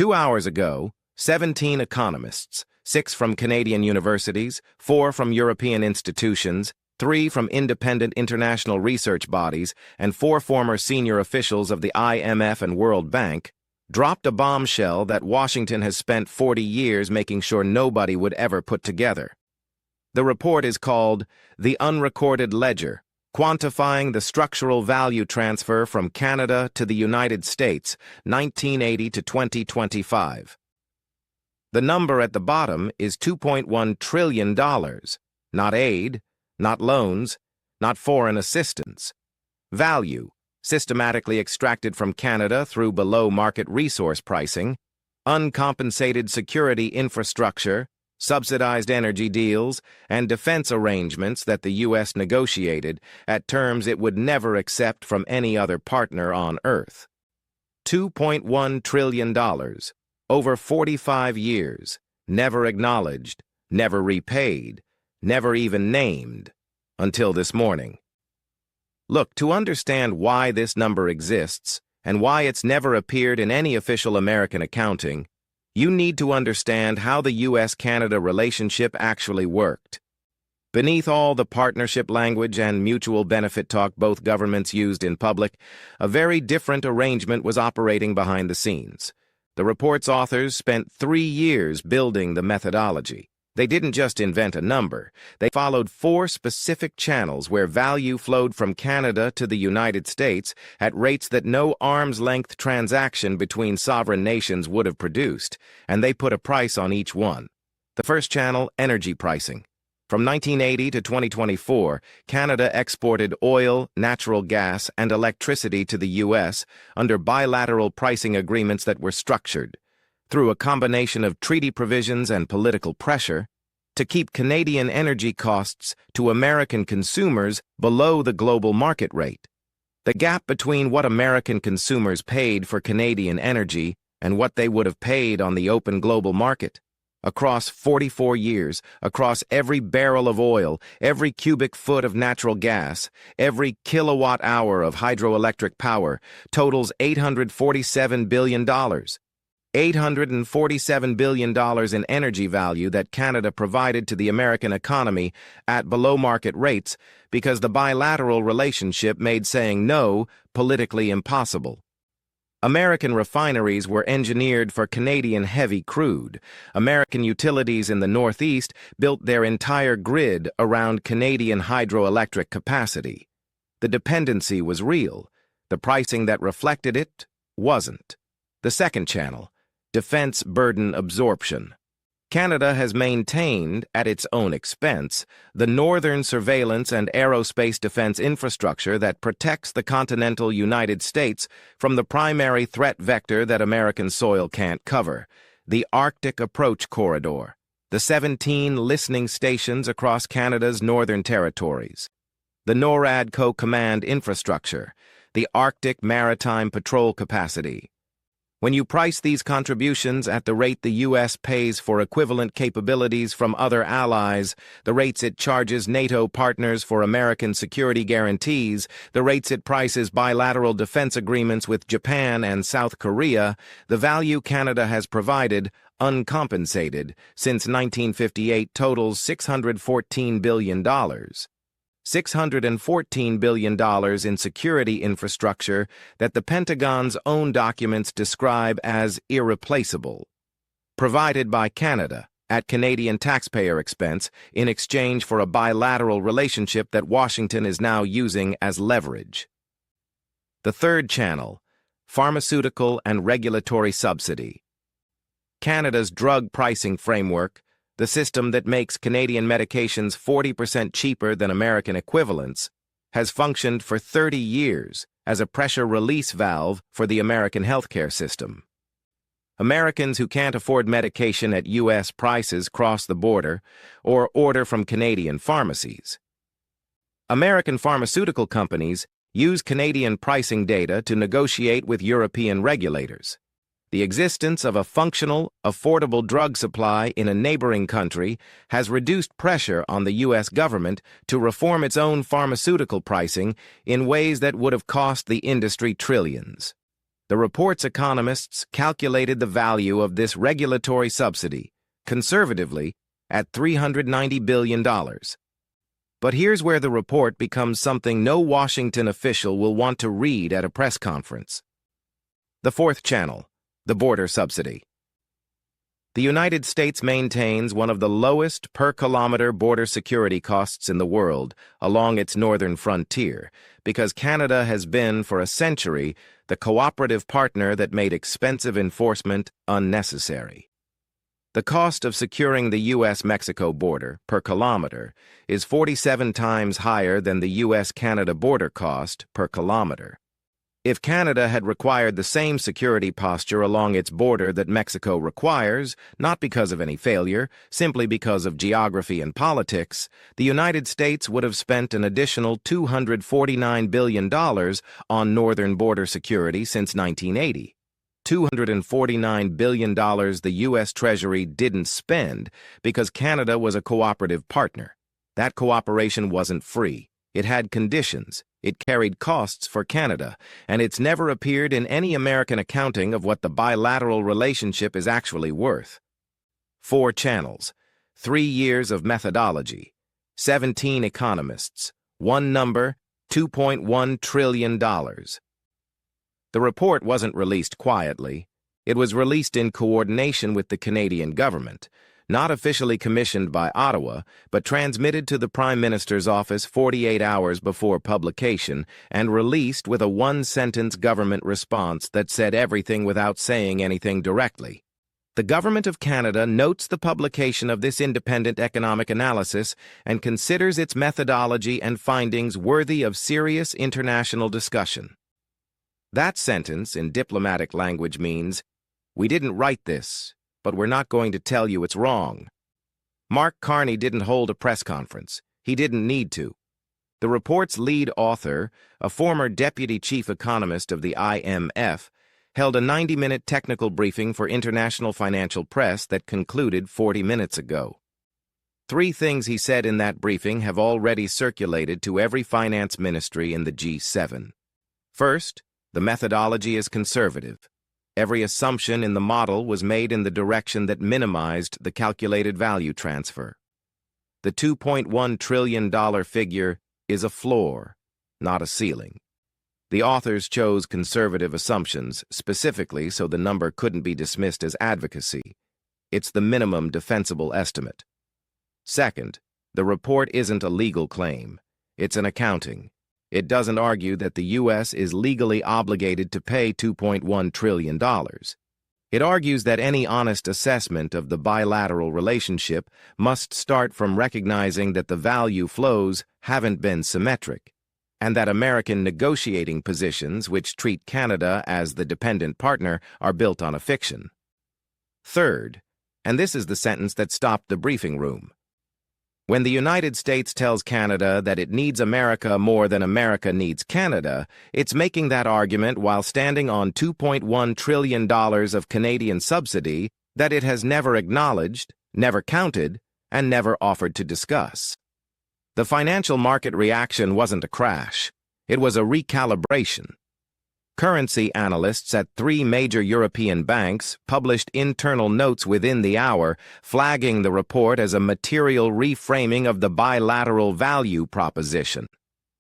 2 hours ago, 17 economists, 6 from Canadian universities, 4 from European institutions, 3 from independent international research bodies, and 4 former senior officials of the IMF and World Bank, dropped a bombshell that Washington has spent 40 years making sure nobody would ever put together. The report is called The Unrecorded Ledger, Quantifying the Structural Value Transfer from Canada to the United States, 1980 to 2025. The number at the bottom is $2.1 trillion, not aid, not loans, not foreign assistance. Value, systematically extracted from Canada through below-market resource pricing, uncompensated security infrastructure, subsidized energy deals, and defense arrangements that the U.S. negotiated at terms it would never accept from any other partner on Earth. $2.1 trillion, over 45 years, never acknowledged, never repaid, never even named, until this morning. Look, to understand why this number exists and why it's never appeared in any official American accounting, you need to understand how the U.S.-Canada relationship actually worked. Beneath all the partnership language and mutual benefit talk both governments used in public, a very different arrangement was operating behind the scenes. The report's authors spent 3 years building the methodology. They didn't just invent a number. They followed 4 specific channels where value flowed from Canada to the United States at rates that no arm's-length transaction between sovereign nations would have produced, and they put a price on each one. The first channel, energy pricing. From 1980 to 2024, Canada exported oil, natural gas, and electricity to the U.S. under bilateral pricing agreements that were structured, through a combination of treaty provisions and political pressure, to keep Canadian energy costs to American consumers below the global market rate. The gap between what American consumers paid for Canadian energy and what they would have paid on the open global market. Across 44 years, across every barrel of oil, every cubic foot of natural gas, every kilowatt hour of hydroelectric power, totals $847 billion. $847 billion in energy value that Canada provided to the American economy at below-market rates because the bilateral relationship made saying no politically impossible. American refineries were engineered for Canadian heavy crude. American utilities in the Northeast built their entire grid around Canadian hydroelectric capacity. The dependency was real. The pricing that reflected it wasn't. The second channel, defense burden absorption. Canada has maintained, at its own expense, the northern surveillance and aerospace defense infrastructure that protects the continental United States from the primary threat vector that American soil can't cover, the Arctic Approach Corridor, the 17 listening stations across Canada's northern territories, the NORAD Co-Command infrastructure, the Arctic Maritime Patrol capacity. When you price these contributions at the rate the U.S. pays for equivalent capabilities from other allies, the rates it charges NATO partners for American security guarantees, the rates it prices bilateral defense agreements with Japan and South Korea, the value Canada has provided, uncompensated, since 1958 totals $614 billion. $614 billion in security infrastructure that the Pentagon's own documents describe as irreplaceable, provided by Canada at Canadian taxpayer expense in exchange for a bilateral relationship that Washington is now using as leverage. The third channel, pharmaceutical and regulatory subsidy. Canada's drug pricing framework, the system that makes Canadian medications 40% cheaper than American equivalents, has functioned for 30 years as a pressure release valve for the American healthcare system. Americans who can't afford medication at U.S. prices cross the border or order from Canadian pharmacies. American pharmaceutical companies use Canadian pricing data to negotiate with European regulators. The existence of a functional, affordable drug supply in a neighboring country has reduced pressure on the U.S. government to reform its own pharmaceutical pricing in ways that would have cost the industry trillions. The report's economists calculated the value of this regulatory subsidy, conservatively, at $390 billion. But here's where the report becomes something no Washington official will want to read at a press conference. The fourth channel, the border subsidy. The United States maintains one of the lowest per-kilometer border security costs in the world along its northern frontier because Canada has been, for a century, the cooperative partner that made expensive enforcement unnecessary. The cost of securing the U.S.-Mexico border, per kilometer, is 47 times higher than the U.S.-Canada border cost per kilometer. If Canada had required the same security posture along its border that Mexico requires, not because of any failure, simply because of geography and politics, the United States would have spent an additional $249 billion on northern border security since 1980. $249 billion the U.S. Treasury didn't spend because Canada was a cooperative partner. That cooperation wasn't free. It had conditions. It carried costs for Canada, and it's never appeared in any American accounting of what the bilateral relationship is actually worth. 4 channels, 3 years of methodology, 17 economists, one number, $2.1 trillion. The report wasn't released quietly. It was released in coordination with the Canadian government, not officially commissioned by Ottawa, but transmitted to the Prime Minister's office 48 hours before publication and released with a one-sentence government response that said everything without saying anything directly. The Government of Canada notes the publication of this independent economic analysis and considers its methodology and findings worthy of serious international discussion. That sentence, in diplomatic language, means, "We didn't write this, but we're not going to tell you it's wrong." Mark Carney didn't hold a press conference. He didn't need to. The report's lead author, a former deputy chief economist of the IMF, held a 90-minute technical briefing for international financial press that concluded 40 minutes ago. 3 things he said in that briefing have already circulated to every finance ministry in the G7. First, the methodology is conservative. Every assumption in the model was made in the direction that minimized the calculated value transfer. The $2.1 trillion figure is a floor, not a ceiling. The authors chose conservative assumptions specifically so the number couldn't be dismissed as advocacy. It's the minimum defensible estimate. Second, the report isn't a legal claim. It's an accounting. It doesn't argue that the U.S. is legally obligated to pay $2.1 trillion. It argues that any honest assessment of the bilateral relationship must start from recognizing that the value flows haven't been symmetric, and that American negotiating positions which treat Canada as the dependent partner are built on a fiction. Third, and this is the sentence that stopped the briefing room, when the United States tells Canada that it needs America more than America needs Canada, it's making that argument while standing on $2.1 trillion of Canadian subsidy that it has never acknowledged, never counted, and never offered to discuss. The financial market reaction wasn't a crash. It was a recalibration. Currency analysts at 3 major European banks published internal notes within the hour, flagging the report as a material reframing of the bilateral value proposition.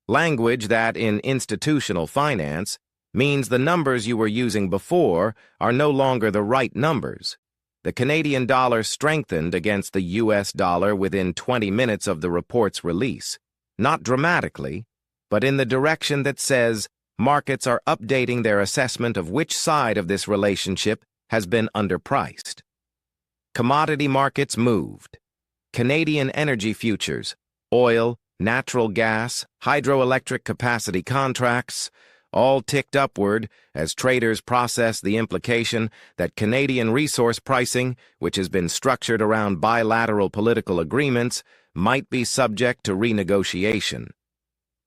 Language that, in institutional finance, means the numbers you were using before are no longer the right numbers. The Canadian dollar strengthened against the U.S. dollar within 20 minutes of the report's release, not dramatically, but in the direction that says markets are updating their assessment of which side of this relationship has been underpriced. Commodity markets moved. Canadian energy futures, oil, natural gas, hydroelectric capacity contracts, all ticked upward as traders process the implication that Canadian resource pricing, which has been structured around bilateral political agreements, might be subject to renegotiation.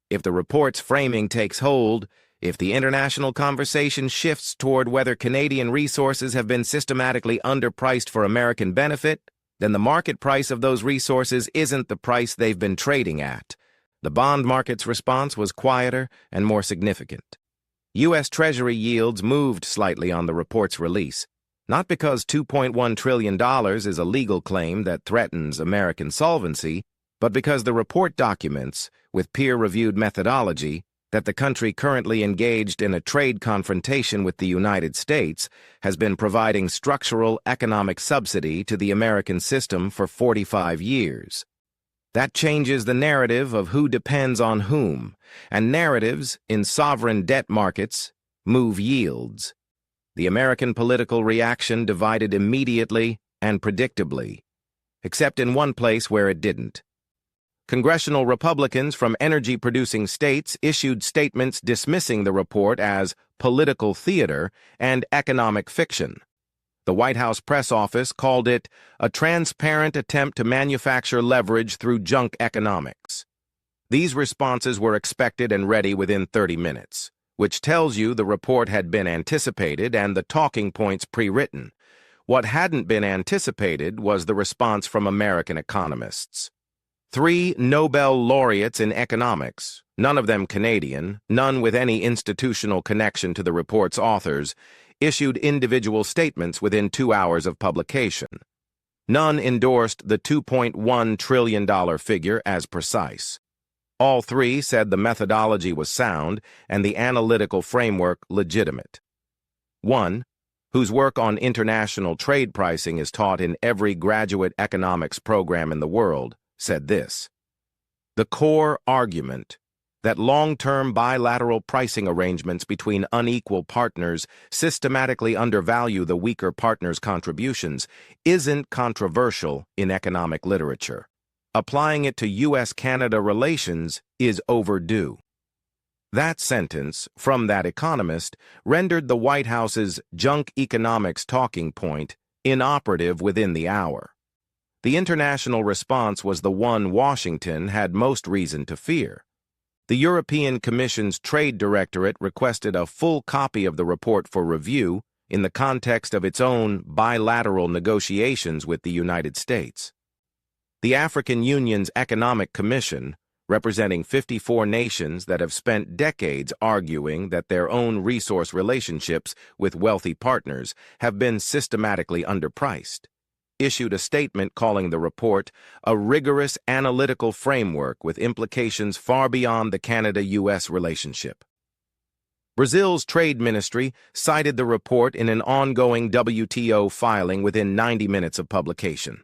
If the report's framing takes hold, if the international conversation shifts toward whether Canadian resources have been systematically underpriced for American benefit, then the market price of those resources isn't the price they've been trading at. The bond market's response was quieter and more significant. U.S. Treasury yields moved slightly on the report's release, not because $2.1 trillion is a legal claim that threatens American solvency, but because the report documents, with peer-reviewed methodology, that the country currently engaged in a trade confrontation with the United States has been providing structural economic subsidy to the American system for 45 years. That changes the narrative of who depends on whom, and narratives in sovereign debt markets move yields. The American political reaction divided immediately and predictably, except in one place where it didn't. Congressional Republicans from energy-producing states issued statements dismissing the report as political theater and economic fiction. The White House press office called it a transparent attempt to manufacture leverage through junk economics. These responses were expected and ready within 30 minutes, which tells you the report had been anticipated and the talking points pre-written. What hadn't been anticipated was the response from American economists. 3 Nobel laureates in economics, none of them Canadian, none with any institutional connection to the report's authors, issued individual statements within 2 hours of publication. None endorsed the $2.1 trillion figure as precise. All 3 said the methodology was sound and the analytical framework legitimate. 1, whose work on international trade pricing is taught in every graduate economics program in the world, said this: "The core argument that long-term bilateral pricing arrangements between unequal partners systematically undervalue the weaker partner's contributions isn't controversial in economic literature. Applying it to U.S.-Canada relations is overdue." That sentence, from that economist, rendered the White House's junk economics talking point inoperative within the hour. The international response was the one Washington had most reason to fear. The European Commission's Trade Directorate requested a full copy of the report for review in the context of its own bilateral negotiations with the United States. The African Union's Economic Commission, representing 54 nations that have spent decades arguing that their own resource relationships with wealthy partners have been systematically underpriced, issued a statement calling the report a rigorous analytical framework with implications far beyond the Canada-U.S. relationship. Brazil's trade ministry cited the report in an ongoing WTO filing within 90 minutes of publication.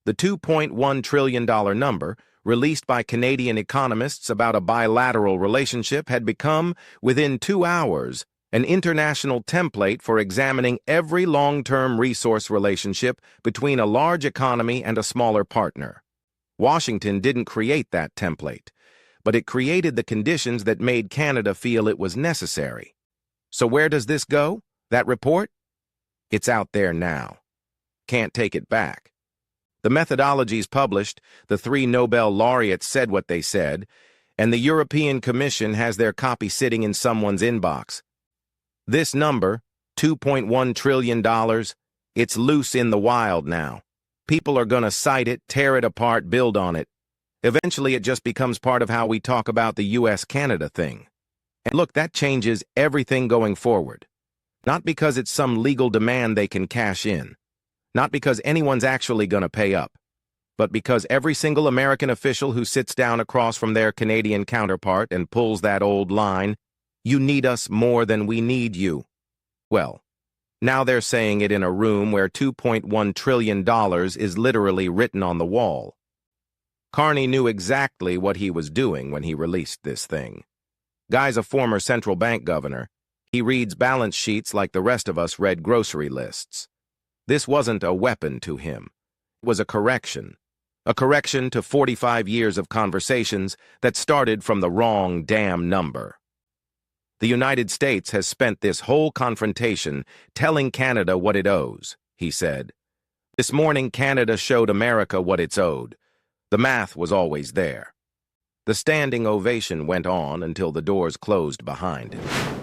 The $2.1 trillion number, released by Canadian economists about a bilateral relationship, had become, within 2 hours, an international template for examining every long-term resource relationship between a large economy and a smaller partner. Washington didn't create that template, but it created the conditions that made Canada feel it was necessary. So where does this go, that report? It's out there now. Can't take it back. The methodologies published, the 3 Nobel laureates said what they said, and the European Commission has their copy sitting in someone's inbox. This number, $2.1 trillion, it's loose in the wild now. People are going to cite it, tear it apart, build on it. Eventually, it just becomes part of how we talk about the U.S.-Canada thing. And look, that changes everything going forward. Not because it's some legal demand they can cash in. Not because anyone's actually going to pay up. But because every single American official who sits down across from their Canadian counterpart and pulls that old line, "You need us more than we need you." Well, now they're saying it in a room where $2.1 trillion is literally written on the wall. Carney knew exactly what he was doing when he released this thing. Guy's a former central bank governor. He reads balance sheets like the rest of us read grocery lists. This wasn't a weapon to him. It was a correction. A correction to 45 years of conversations that started from the wrong damn number. The United States has spent this whole confrontation telling Canada what it owes, he said. This morning, Canada showed America what it's owed. The math was always there. The standing ovation went on until the doors closed behind him.